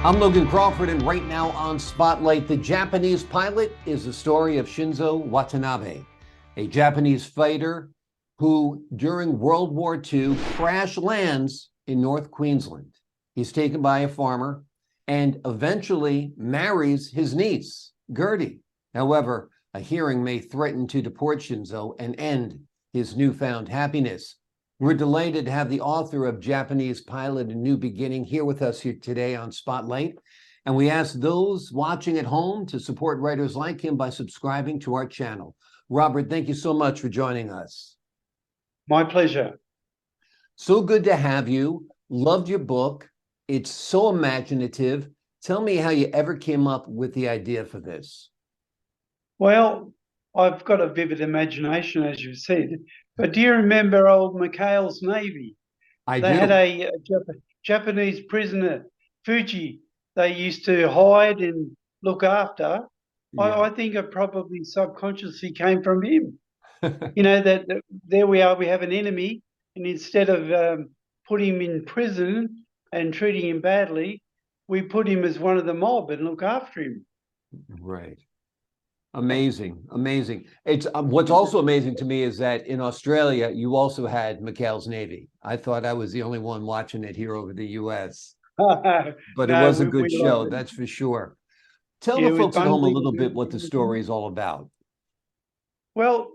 I'm Logan Crawford, and right now on Spotlight, the Japanese pilot is the story of Shinzo Watanabe, a Japanese fighter who, during World War II, crash lands in North Queensland. He's taken by a farmer and eventually marries his niece, Gertie. However, a hearing may threaten to deport Shinzo and end his newfound happiness. We're delighted to have the author of Japanese Pilot: A New Beginning here with us here today on Spotlight. And we ask those watching at home to support writers like him by subscribing to our channel. Robert, thank you so much for joining us. My pleasure. So good to have you. Loved your book. It's so imaginative. Tell me how you ever came up with the idea for this. Well, I've got a vivid imagination, as you said. But do you remember old McHale's Navy? I They do. had a Japanese prisoner, Fuji, they used to hide and look after. Yeah. I think it probably subconsciously came from him. You know, that there we are, we have an enemy, and instead of putting him in prison and treating him badly, we put him as one of the mob and look after him. Right. Amazing, amazing. It's what's also amazing to me is that in Australia, you also had McHale's Navy. I thought I was the only one watching it here over the US, but it No, was a good we loved show, it. that's for sure. Tell Yeah, the it was folks at home a Bundy. little bit what the story is all about. Well,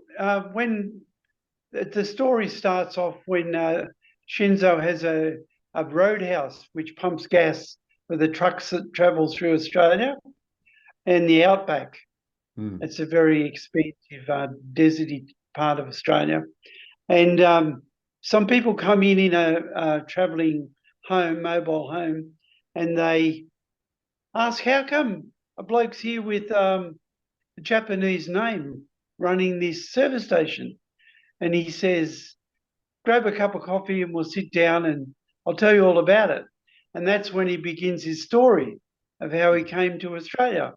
when the story starts off when Shinzo has a roadhouse which pumps gas for the trucks that travel through Australia and the outback. It's a very expensive, deserty part of Australia. And some people come in a travelling home, mobile home, and they ask, how come a bloke's here with a Japanese name running this service station? And he says, grab a cup of coffee and we'll sit down and I'll tell you all about it. And that's when he begins his story of how he came to Australia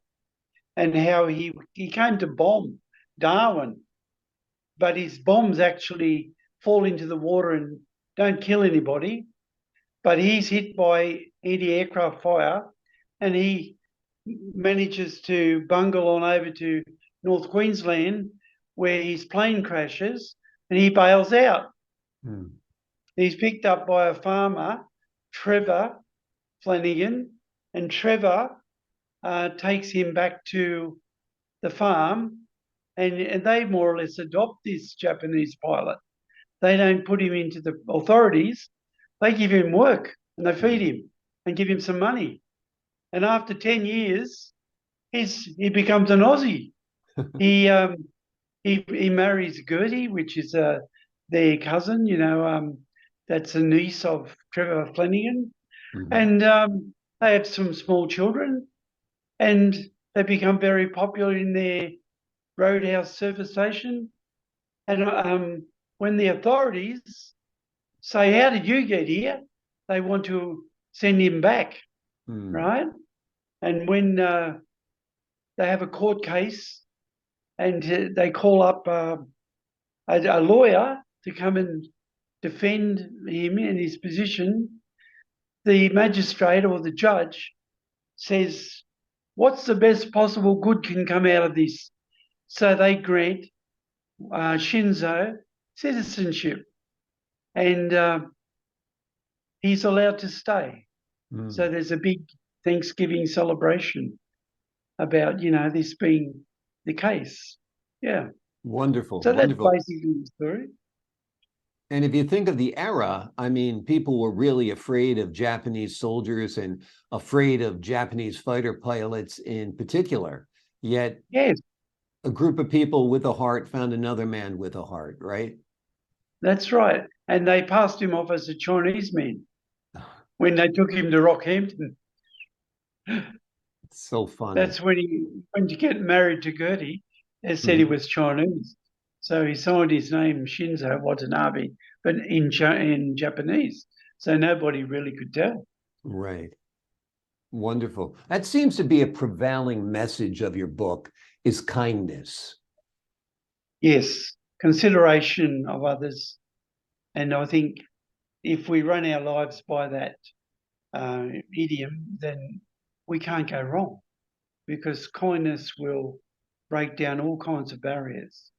and how he came to bomb Darwin. But his bombs actually fall into the water and don't kill anybody. But he's hit by anti-aircraft fire and he manages to bungle on over to North Queensland where his plane crashes and he bails out. He's picked up by a farmer, Trevor Flanagan, and Trevor takes him back to the farm and they more or less adopt this Japanese pilot. They don't put him into the authorities. They give him work and they feed him and give him some money. And after 10 years, he becomes an Aussie. He marries Gertie, which is their cousin, that's a niece of Trevor Flanagan. And they have some small children and they become very popular in their roadhouse service station. And when the authorities say, how did you get here? They want to send him back, right? And when they have a court case and they call up a lawyer to come and defend him in his position, the magistrate or the judge says, what's the best possible good can come out of this? So they grant Shinzo citizenship and he's allowed to stay. So there's a big Thanksgiving celebration about, this being the case. Yeah. Wonderful, So that's wonderful. basically the story. And if you think of the era, I mean, people were really afraid of Japanese soldiers and afraid of Japanese fighter pilots in particular. Yet Yes, a group of people with a heart found another man with a heart, right? that's right. And they passed him off as a Chinese man when they took him to Rockhampton. It's so funny. That's when he went to get married to Gertie. They said he was Chinese. So he signed his name Shinzo Watanabe, but in Japanese. So nobody really could tell. Right. Wonderful. That seems to be a prevailing message of your book is kindness. Yes, consideration of others. And I think if we run our lives by that idiom, then we can't go wrong, because kindness will break down all kinds of barriers.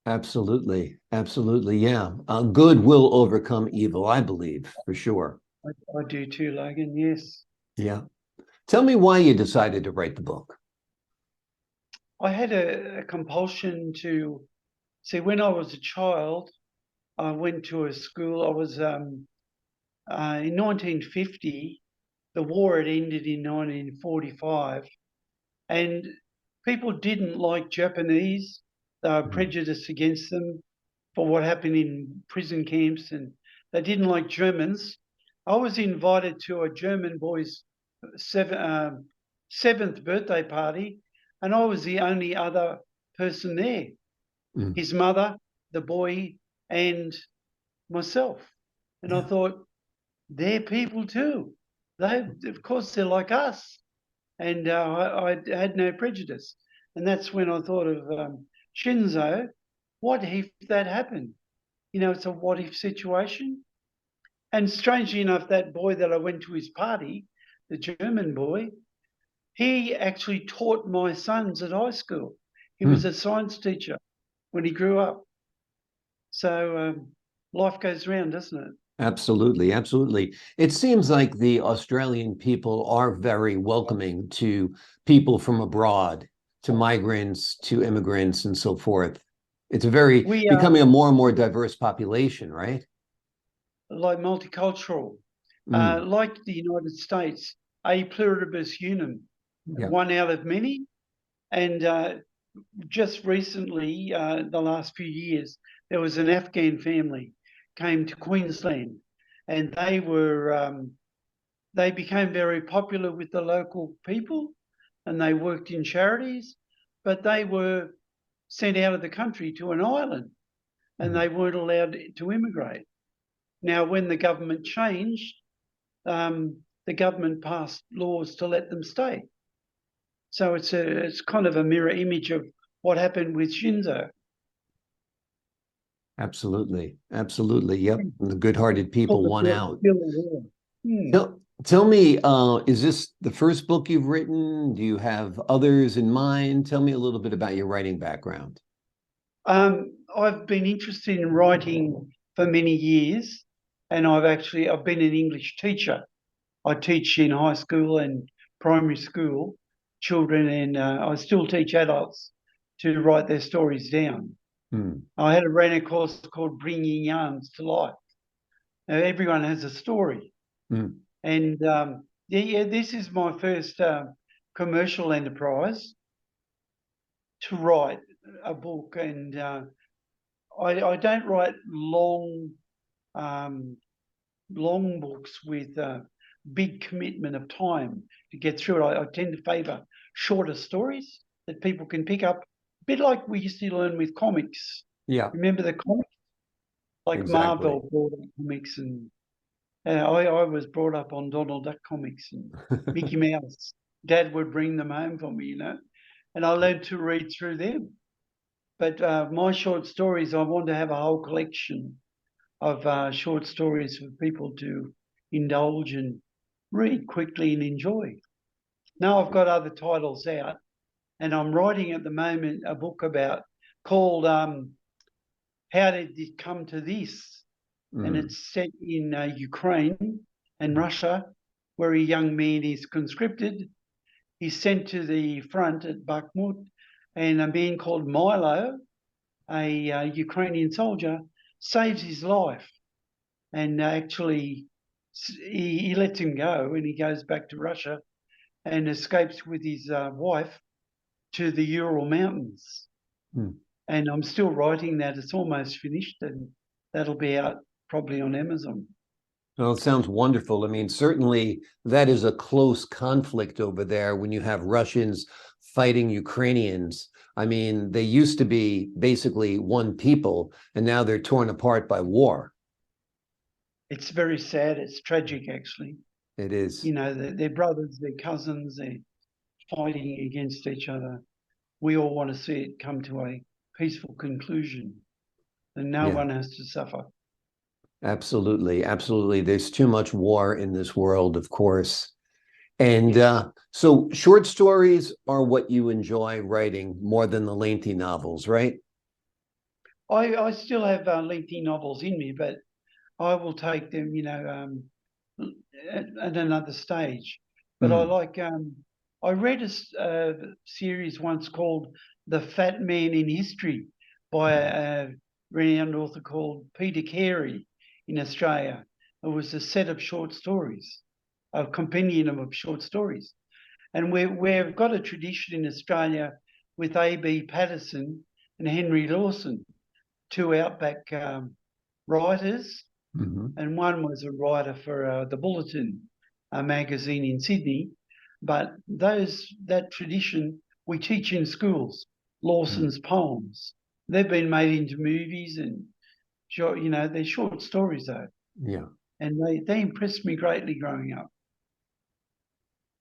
Absolutely. Absolutely. Yeah. Good will overcome evil, I believe, for sure. I do too, Logan. Yes. Yeah. Tell me why you decided to write the book. I had a compulsion to see. When I was a child, I went to a school. I was in 1950. The war had ended in 1945, and people didn't like Japanese. They were Mhm. prejudiced against them for what happened in prison camps, and they didn't like Germans. I was invited to a German boy's seventh birthday party, and I was the only other person there. Mm. His mother, the boy, and myself. And I Yeah. thought, they're people too. Of course, they're like us. And I had no prejudice. And that's when I thought of Shinzo. What if that happened? It's a what if situation. And strangely enough, that boy that I went to his party, the German boy, he actually taught my sons at high school. He was Mm. a science teacher when he grew up. So life goes round, doesn't it? Absolutely, absolutely. It seems like the Australian people are very welcoming to people from abroad, to migrants, to immigrants, and so forth. It's a very We are becoming a more and more diverse population, right? like multicultural, Mm. like the United States, a pluribus unum, Yeah. one out of many. And just recently, the last few years, there was an Afghan family came to Queensland, and they became very popular with the local people, and they worked in charities, but they were sent out of the country to an island, and Mm. they weren't allowed to immigrate. Now, when the government changed, the government passed laws to let them stay. So it's kind of a mirror image of what happened with Shinzo. Absolutely, absolutely. Yep. The good-hearted people won out. Still a war. Hmm. Tell me, is this the first book you've written? Do you have others in mind? Tell me a little bit about your writing background. I've been interested in writing for many years, and I've been an English teacher. I teach in high school and primary school children, and I still teach adults to write their stories down. Hmm. I ran a course called Bringing Yarns to Life. Now, everyone has a story, Hmm. and yeah, this is my first commercial enterprise to write a book, and I don't write um, long books with big commitment of time to get through it. I tend to favour shorter stories that people can pick up, a bit like we used to learn with comics. Yeah, Remember the comics? Like exactly. Marvel brought up comics, and I was brought up on Donald Duck comics and Mickey Mouse. Dad would bring them home for me, and I learned to read through them. But my short stories, I want to have a whole collection of short stories for people to indulge and read quickly and enjoy. Now I've got other titles out, and I'm writing at the moment a book called "How Did It Come to This?" and Mm. it's set in Ukraine and Russia, where a young man is conscripted. He's sent to the front at Bakhmut, and a man called Milo, a Ukrainian soldier, saves his life, and actually he lets him go, and he goes back to Russia and escapes with his wife to the Ural Mountains. Mm. And I'm still writing that. It's almost finished, and that'll be out probably on Amazon. Well, it sounds wonderful. I mean, certainly that is a close conflict over there when you have Russians fighting Ukrainians. I mean, they used to be basically one people, and now they're torn apart by war. It's very sad. It's tragic, actually. It is. They're brothers, they're cousins, they're fighting against each other. We all want to see it come to a peaceful conclusion, and no Yeah, one has to suffer. absolutely. Absolutely. There's too much war in this world, of course. And so short stories are what you enjoy writing more than the lengthy novels, right? I still have lengthy novels in me, but I will take them, at another stage. But I Mm. like, I read a series once called The Fat Man in History by a renowned author called Peter Carey in Australia. It was a set of short stories, a compendium of short stories. And we've got a tradition in Australia with A.B. Patterson and Henry Lawson, two outback writers, Mm-hmm. and one was a writer for the Bulletin magazine in Sydney. But that tradition we teach in schools. Lawson's poems. They've been made into movies and short, they're short stories though, Yeah, and they impressed me greatly growing up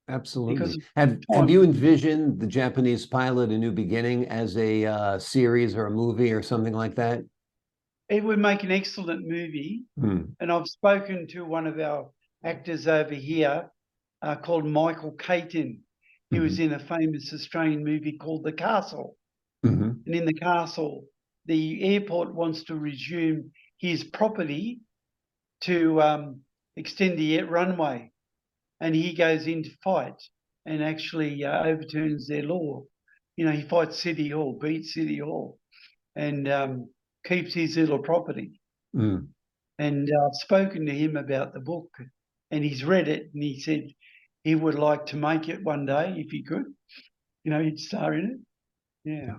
because absolutely. of Have time. you envisioned the Japanese Pilot: A New Beginning as a series or a movie or something like that? It would make an excellent movie, Mm. and I've spoken to one of our actors over here called Michael Caton. He Mm-hmm. was in a famous Australian movie called The Castle. Mm-hmm. And in The Castle, the airport wants to resume his property to extend the runway. And he goes in to fight and actually overturns their law. He fights City Hall, beats City Hall, and keeps his little property. Mm. And I've spoken to him about the book, and he's read it, and he said he would like to make it one day if he could. He'd star in it. Yeah.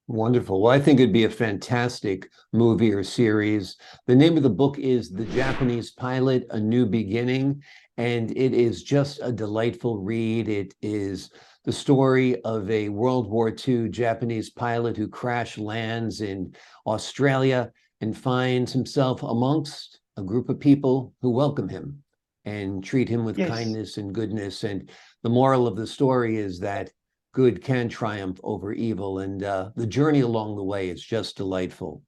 Wonderful. Well, I think it'd be a fantastic movie or series. The name of the book is The Japanese Pilot: A New Beginning, and it is just a delightful read. It is the story of a World War II Japanese pilot who crash lands in Australia and finds himself amongst a group of people who welcome him and treat him with Yes. kindness and goodness. And the moral of the story is that good can triumph over evil, and the journey along the way is just delightful.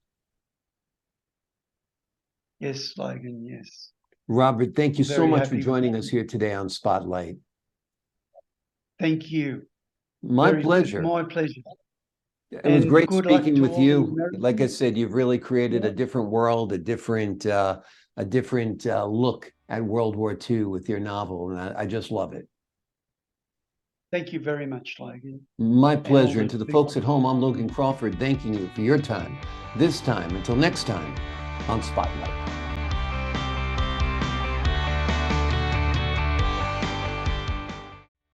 Yes, Logan. Yes. Robert, thank you I'm so very much for happy with joining us that. here today on Spotlight. Thank you. My pleasure. My pleasure. It was And great good luck speaking to with all the you. Like I Americans. said, you've really created Yeah. a different world, a different look at World War II with your novel, and I just love it. Thank you very much, Logan. My And all pleasure. And the to the folks people. at home, I'm Logan Crawford, thanking you for your time. This time, until next time, on Spotlight.